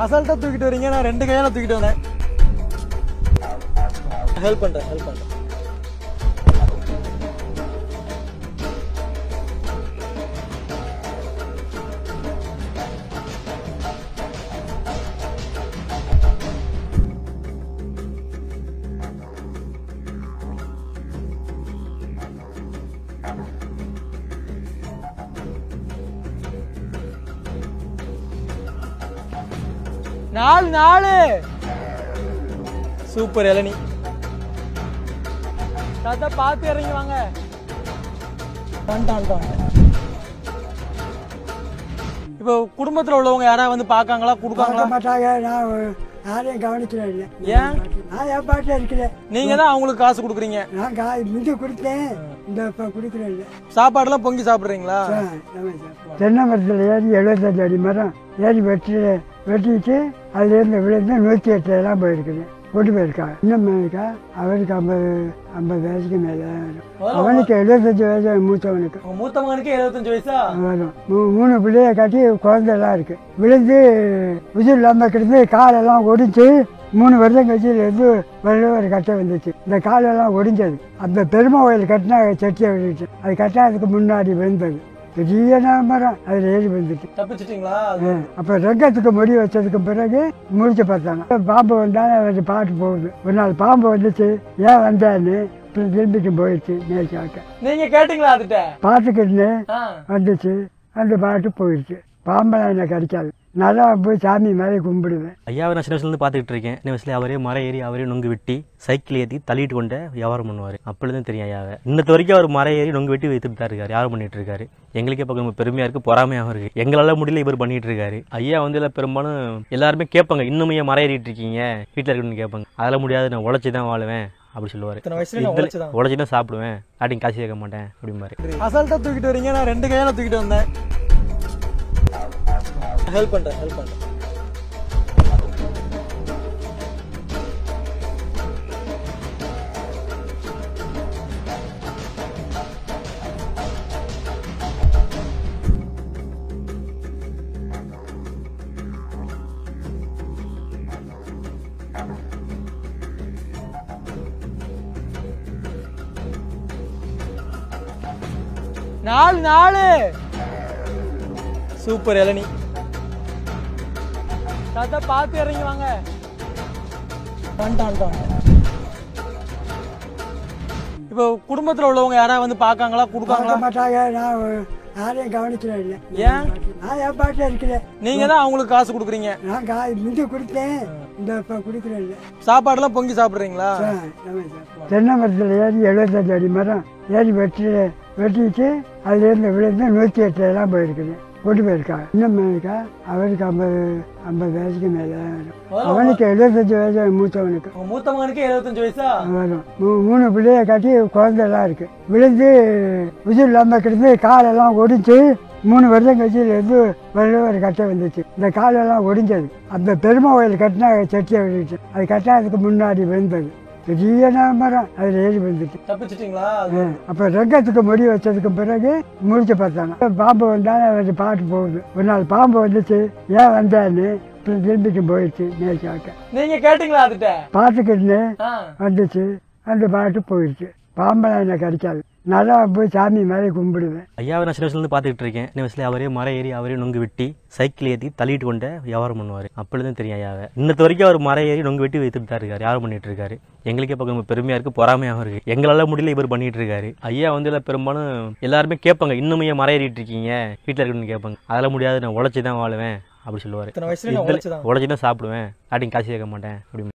அசால்ட்டா தூக்கிட்டு வரீங்க, நான் 2 கையால தூக்கிட்டு வந்தேன். ஹெல்ப் பண்றேன். 4 சூப்பர் இளநீ. தாத்தா பார்த்து இறங்கி வாங்க. இப்போ குடும்பத்துல உள்ளவங்க யாராவது வந்து பார்க்காங்களா, கொடுக்காங்களா? மாட்டாங்க. நான் யாரையும் கவனிக்கிறேன் இல்லை. ஏன்? நான் என் பாட்டில் இருக்கிறேன். நீங்க தான் அவங்களுக்கு காசு கொடுக்குறீங்க. நான் முந்தி கொடுத்தேன், இந்த இப்போ கொடுக்குறேன் இல்லை. சாப்பாடுலாம் பொங்கி சாப்பிடுறீங்களா? தென்னை மரத்தில் ஏறி 75 அடி மரம் ஏறி வெட்டிட்டு அதுலேருந்து விழுந்து 108 எல்லாம் போயிருக்குது, கொண்டு போயிருக்காங்க. இன்னும் இருக்கா அவருக்கு 50 வயசுக்கு மேலே அவனுக்கு 75 வயசு. மூத்தவனுக்கு மூத்த மகனுக்கு 75 வயசா வரும். 3 பிள்ளைய காட்டி குழந்தைலாம் இருக்கு. விழுந்து உயிர் இல்லாமல் கிடந்து காலெல்லாம் ஒடிச்சு 3 வருஷம் கழிச்சு இருந்து ஒரு கட்டை வந்துச்சு. இந்த காலெல்லாம் ஒடிஞ்சது. அந்த பெருமை கோயில் கட்டினா செட்டியை விழுந்துச்சு. அது கட்டாததுக்கு முன்னாடி விழுந்தது பெரிய மரம், அதில் ஏறி விழுந்துச்சு. தப்பிச்சிட்டீங்களா? அப்போ ரங்கத்துக்கு முடி வச்சதுக்கு பிறகு முடிச்சு பார்த்தாங்க. பாம்பு வந்தாலும் அது பாட்டு போகுது. ஒரு நாள் பாம்பு வந்துச்சு, ஏன் வந்தான்னு திரும்பிட்டு போயிடுச்சு. நேற்று நீங்க கேட்டீங்களா? அதுட்ட பாட்டுக்கிட்டு வந்துச்சு, அந்த பாட்டு போயிடுச்சு. பாம்பெல்லாம் எனக்கு கிடைக்காது. நல்லா போய் சாமி மேலே கும்பிடுவேன். ஐயாவை நான் சின்ன வயசுலேருந்து பார்த்துக்கிட்டு இருக்கேன். சின்ன வயசுல அவரே மரம் ஏறி அவரே நொங்கு வெட்டி சைக்கிள் ஏற்றி தள்ளிட்டு கொண்டு வியாபாரம் பண்ணுவார். அப்பொழுதும் தெரியும் ஐயாவை. இன்னத்து வரைக்கும் அவர் மரம் ஏறி நொங்கு வெட்டி வைத்துட்டு தான் இருக்காரு, யாரும் பண்ணிட்டு இருக்காரு. எங்களுக்கே பக்கம் பெருமையாக இருக்குது, பொறாமையாகவும் இருக்குது. எங்களால் முடியல, இவர் பண்ணிட்டு இருக்காரு. ஐயா வந்து இல்லை பெரும்பாலும் எல்லாருமே கேட்பாங்க, இன்னும் ஏன் மரம் ஏறிட்டு இருக்கீங்க, வீட்டில் இருக்குன்னு கேட்பாங்க. அதெல்லாம் முடியாது, நான் உழைச்சி தான் வாழுவேன் அப்படி சொல்லுவார். உழைச்சி தான் சாப்பிடுவேன், யார்ட்டையும் காசு கேட்க மாட்டேன் அப்படிம்பாரு. அசால்ட்டா தூக்கிட்டு வரீங்க, நான் 2 கையால தூக்கிட்டு வந்தேன். ஹெல்ப் பண்றேன். 4 சூப்பர் இளநீ. தாத்தா பார்த்து இறங்கி வாங்க. இப்போ குடும்பத்துல உள்ளவங்க யாராவது வந்து பார்க்காங்களா, கொடுக்காங்களா? மாட்டாங்க. நான் யாரையும் கவனிக்கிறேன் இல்லை. ஏன்? நான் என் பாட்டில் இருக்கிறேன். நீங்க தான் அவங்களுக்கு காசு கொடுக்குறீங்க. நான் முந்தி கொடுத்தேன், இந்த இப்போ கொடுக்குறேன் இல்லை. சாப்பாடுலாம் பொங்கி சாப்பிடுறீங்களா? தென்னை மரத்தில் ஏறி 75 அடி மரம் ஏறி வெட்டிட்டு அதுலேருந்து விழுந்து 108 எல்லாம் போயிருக்குது, கொண்டு போயிருக்காங்க. இன்னும் இருக்கா அவருக்கு 50 வயசுக்கு மேலே அவனுக்கு 75 வயசு. மூத்தவனுக்கு மூத்த மகனுக்கு 75 வயசா வரும். 3 பிள்ளைய காட்டி குழந்தைலாம் இருக்கு. விழுந்து உயிர் இல்லாமல் கிடந்து காலெல்லாம் ஒடிச்சு 3 வருஷம் கழிச்சு இருந்து ஒரு கட்டை வந்துச்சு. இந்த காலெல்லாம் ஒடிஞ்சது. அந்த பெருமை கோயில் கட்டினா செட்டியை விழுந்துச்சு. அது கட்டாததுக்கு முன்னாடி விழுந்தது பெரிய மரம், அதில் ஏறி விழுந்துச்சு. தப்பிச்சிட்டீங்களா? அப்போ ரங்கத்துக்கு முடி வச்சதுக்கு பிறகு முடிச்சு பார்த்தாங்க. பாம்பு வந்தாலும் அது பாட்டு போகுது. ஒரு நாள் பாம்பு வந்துச்சு, ஏன் வந்தான்னு திரும்பிட்டு போயிடுச்சு. நேற்று நீங்க கேட்டீங்களா? அதுட்ட பாட்டுக்கிட்டு வந்துச்சு, அந்த பாட்டு போயிடுச்சு. பாம்பெல்லாம் எனக்கு கிடைக்காது. நல்லா போய் சாமி மேலே கும்பிடுவேன். ஐயாவை நான் சின்ன வயசுலேருந்து பார்த்துக்கிட்டு இருக்கேன். சின்ன வயசுல அவரே மரம் ஏறி அவரே நொங்கு வெட்டி சைக்கிள் ஏற்றி தள்ளிட்டு கொண்டு வியாபாரம் பண்ணுவார். அப்பொழுதும் தெரியும் ஐயாவை. இன்னத்து வரைக்கும் அவர் மரம் ஏறி நொங்கு வெட்டி வைத்துட்டு தான் இருக்காரு, யாரும் பண்ணிட்டு இருக்காரு. எங்களுக்கே பக்கம் பெருமையாக இருக்குது, பொறாமையாகவும் இருக்குது. எங்களால் முடியல, இவர் பண்ணிட்டு இருக்காரு. ஐயா வந்து இல்லை பெரும்பாலும் எல்லாருமே கேட்பாங்க, இன்னும் ஏன் மரம் ஏறிட்டு இருக்கீங்க, வீட்டில் இருக்குன்னு கேட்பாங்க. அதெல்லாம் முடியாது, நான் உழைச்சி தான் வாழுவேன் அப்படி சொல்லுவார். உழைச்சி தான் சாப்பிடுவேன், யார்ட்டையும் காசு கேட்க மாட்டேன் அப்படி.